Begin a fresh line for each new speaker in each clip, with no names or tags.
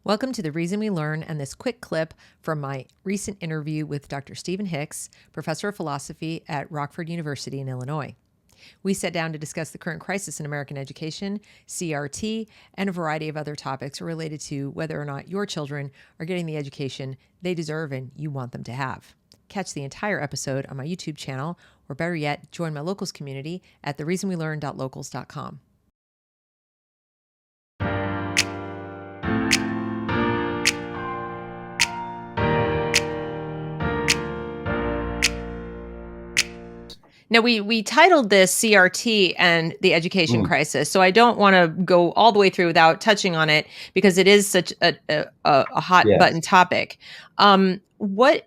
Welcome to The Reason We Learn and this quick clip from my recent interview with Dr. Stephen Hicks, professor of philosophy at Rockford University in Illinois. We sat down to discuss the current crisis in American education, CRT, and a variety of other topics related to whether or not your children are getting the education they deserve and you want them to have. Catch the entire episode on my YouTube channel, or better yet, join my locals community at thereasonwelearn.locals.com. Now, we titled this CRT and the education crisis, so I don't want to go all the way through without touching on it because it is such a hot button topic. What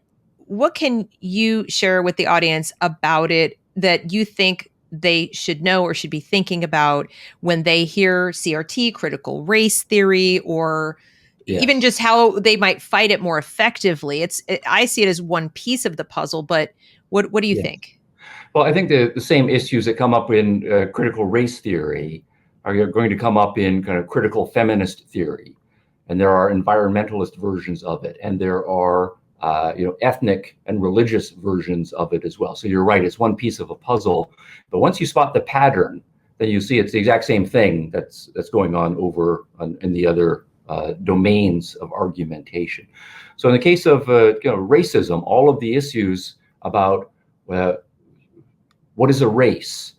can you share with the audience about it that you think they should know or should be thinking about when they hear CRT, critical race theory, or even just how they might fight it more effectively? I see it as one piece of the puzzle, but what do you think?
Well, I think the same issues that come up in critical race theory are going to come up in kind of critical feminist theory. And there are environmentalist versions of it. And there are ethnic and religious versions of it as well. So you're right, it's one piece of a puzzle. But once you spot the pattern, then you see it's the exact same thing that's going on over in the other domains of argumentation. So in the case of racism, all of the issues about what is a race?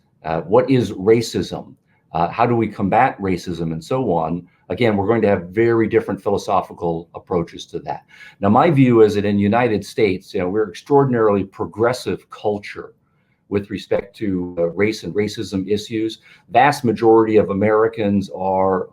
What is racism? How do we combat racism and so on? Again, we're going to have very different philosophical approaches to that. Now, my view is that in the United States, we're extraordinarily progressive culture with respect to race and racism issues. Vast majority of Americans are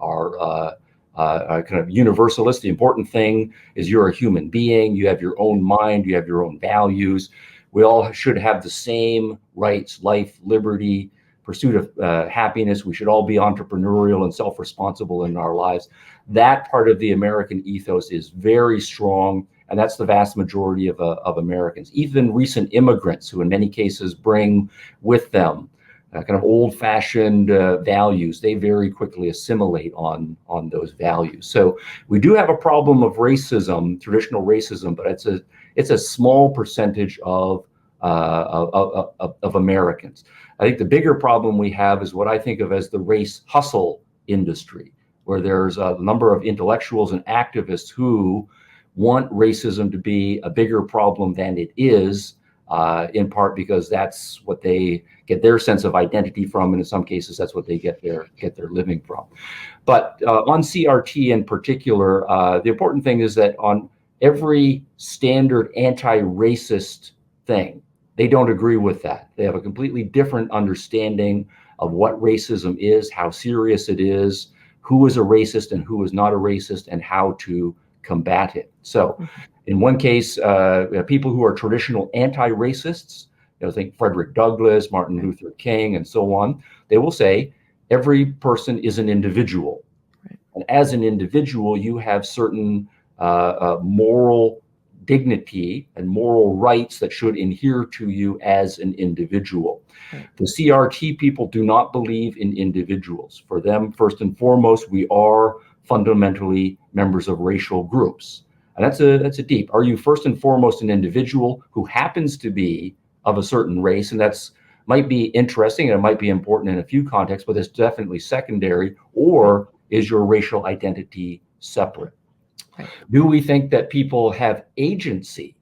kind of universalist. The important thing is you're a human being. You have your own mind. You have your own values. We all should have the same rights: life, liberty, pursuit of happiness. We should all be entrepreneurial and self-responsible in our lives. That part of the American ethos is very strong, and that's the vast majority of Americans. Even recent immigrants, who in many cases bring with them kind of old-fashioned values, they very quickly assimilate on those values. So we do have a problem of racism, traditional racism, but it's a small percentage of Americans. I think the bigger problem we have is what I think of as the race hustle industry, where there's a number of intellectuals and activists who want racism to be a bigger problem than it is, in part because that's what they get their sense of identity from, and in some cases that's what they get their living from. But on CRT in particular, the important thing is that on every standard anti-racist thing, they don't agree with that. They have a completely different understanding of what racism is, how serious it is, who is a racist and who is not a racist, and how to combat it. So in one case, people who are traditional anti-racists, think Frederick Douglass, Martin Luther King, and so on, they will say every person is an individual. Right. And as an individual, you have certain moral dignity and moral rights that should adhere to you as an individual. Right. The CRT people do not believe in individuals. For them, first and foremost, we are fundamentally members of racial groups. And that's a deep. Are you first and foremost an individual who happens to be of a certain race? And that's might be interesting and it might be important in a few contexts, but it's definitely secondary. Or is your racial identity separate? Right. Do we think that people have agency,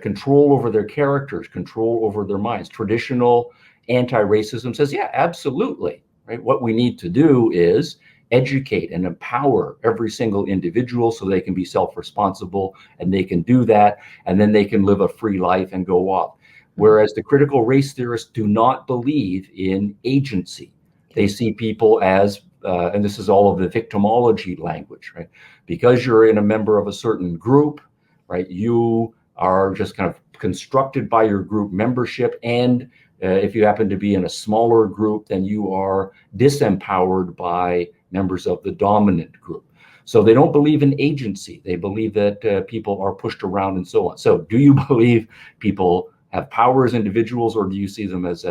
control over their characters, control over their minds? Traditional anti-racism says, yeah, absolutely. Right. What we need to do is educate and empower every single individual so they can be self-responsible, and they can do that, and then they can live a free life and go off. Whereas the critical race theorists do not believe in agency. They see people as and this is all of the victimology language, right? Because you're in a member of a certain group, right? You are just kind of constructed by your group membership. And if you happen to be in a smaller group, then you are disempowered by members of the dominant group. So they don't believe in agency. They believe that people are pushed around and so on. So do you believe people have power as individuals, or do you see them as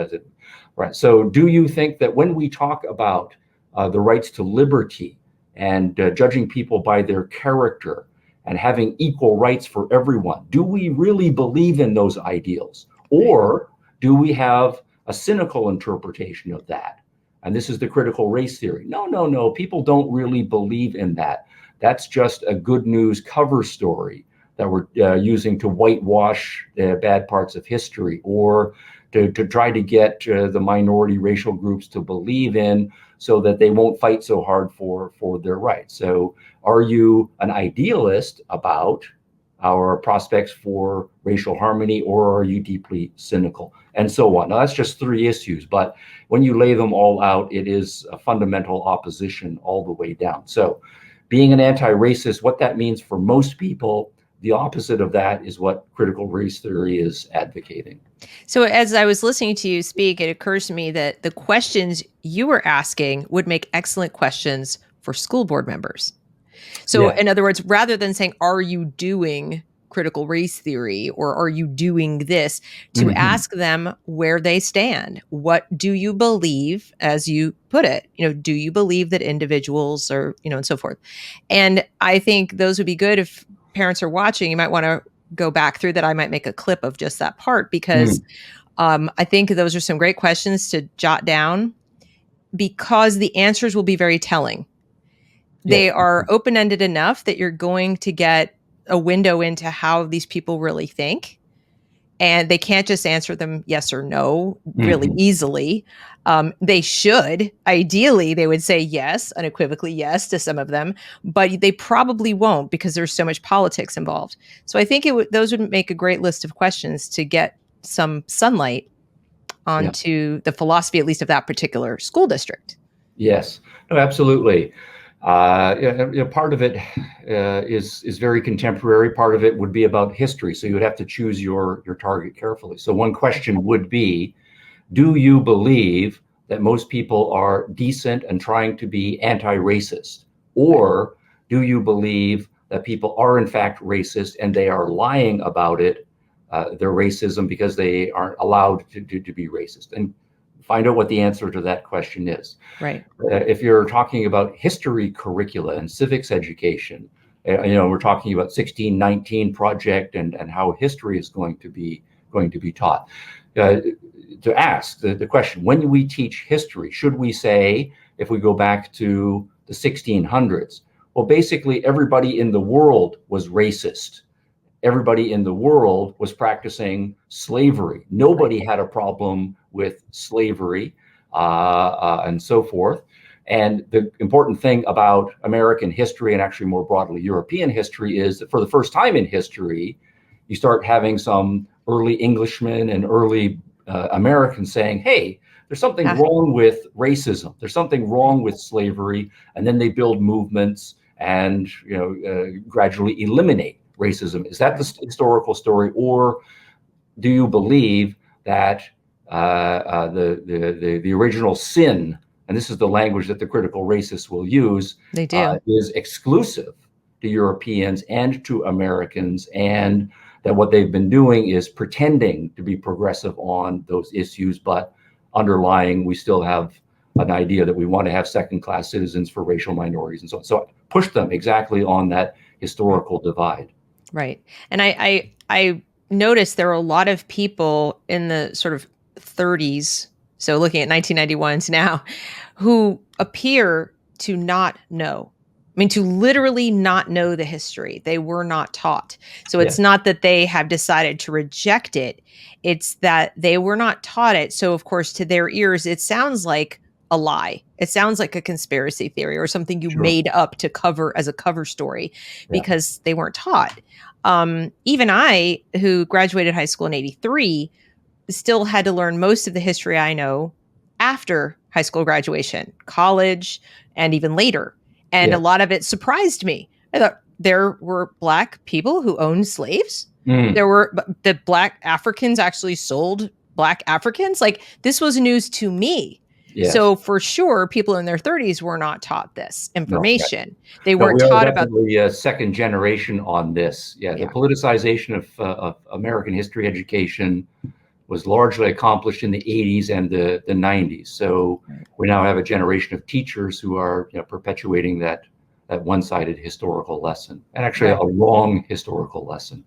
right? So do you think that when we talk about the rights to liberty and judging people by their character and having equal rights for everyone. Do we really believe in those ideals? Or do we have a cynical interpretation of that? And this is the critical race theory. No, no, no. People don't really believe in that. That's just a good news cover story that we're using to whitewash bad parts of history, or to try to get the minority racial groups to believe in, so that they won't fight so hard for their rights. So are you an idealist about our prospects for racial harmony, or are you deeply cynical? And so on. Now, that's just 3 issues, but when you lay them all out, it is a fundamental opposition all the way down. So being an anti-racist, what that means for most people, the opposite of that is what critical race theory is advocating.
So as I was listening to you speak, it occurs to me that the questions you were asking would make excellent questions for school board members. So in other words, rather than saying, are you doing critical race theory, or are you doing this, to ask them where they stand. What do you believe, as you put it? Do you believe that individuals are, and so forth? And I think those would be good if parents are watching. You might want to go back through that. I might make a clip of just that part, because I think those are some great questions to jot down, because the answers will be very telling. They are open-ended enough that you're going to get a window into how these people really think. And they can't just answer them yes or no really easily. They should. Ideally, they would say yes, unequivocally yes to some of them, but they probably won't, because there's so much politics involved. So I think those would make a great list of questions to get some sunlight onto the philosophy, at least of that particular school district.
Yes, no, absolutely. Part of it is very contemporary. Part of it would be about history. So you would have to choose your target carefully. So one question would be, do you believe that most people are decent and trying to be anti-racist? Or do you believe that people are in fact racist and they are lying about it, their racism, because they aren't allowed to be racist? And find out what the answer to that question is.
Right.
If you're talking about history curricula and civics education, we're talking about 1619 project and how history is going to be taught. To ask the question, when we teach history, should we say, if we go back to the 1600s, well, basically everybody in the world was racist. Everybody in the world was practicing slavery. Nobody had a problem with slavery, and so forth. And the important thing about American history, and actually more broadly European history, is that for the first time in history, you start having some early Englishmen and early Americans saying, hey, there's something wrong with racism. There's something wrong with slavery. And then they build movements and gradually eliminate racism. Is that the historical story, or do you believe that the original sin, and this is the language that the critical racists will use,
they do,
is exclusive to Europeans and to Americans, and that what they've been doing is pretending to be progressive on those issues, but underlying, we still have an idea that we want to have second-class citizens for racial minorities and so on. So push them exactly on that historical divide.
Right. And I noticed there are a lot of people in the sort of 30s, so looking at 1991 to now, who appear to not know. I mean, to literally not know the history. They were not taught. So it's not that they have decided to reject it. It's that they were not taught it. So, of course, to their ears, it sounds like a lie. It sounds like a conspiracy theory or something you made up to cover as a cover story, because they weren't taught. Even I, who graduated high school in '83, still had to learn most of the history I know after high school graduation, college, and even later. And a lot of it surprised me. I thought there were Black people who owned slaves. There were the Black Africans actually sold Black Africans. Like, this was news to me. So for sure, people in their 30s were not taught this information. They weren't taught about.
We are definitely second generation on this. The politicization of American history education was largely accomplished in the 80s and the 90s. So we now have a generation of teachers who are perpetuating that one-sided historical lesson, and actually
Right.
a wrong historical lesson.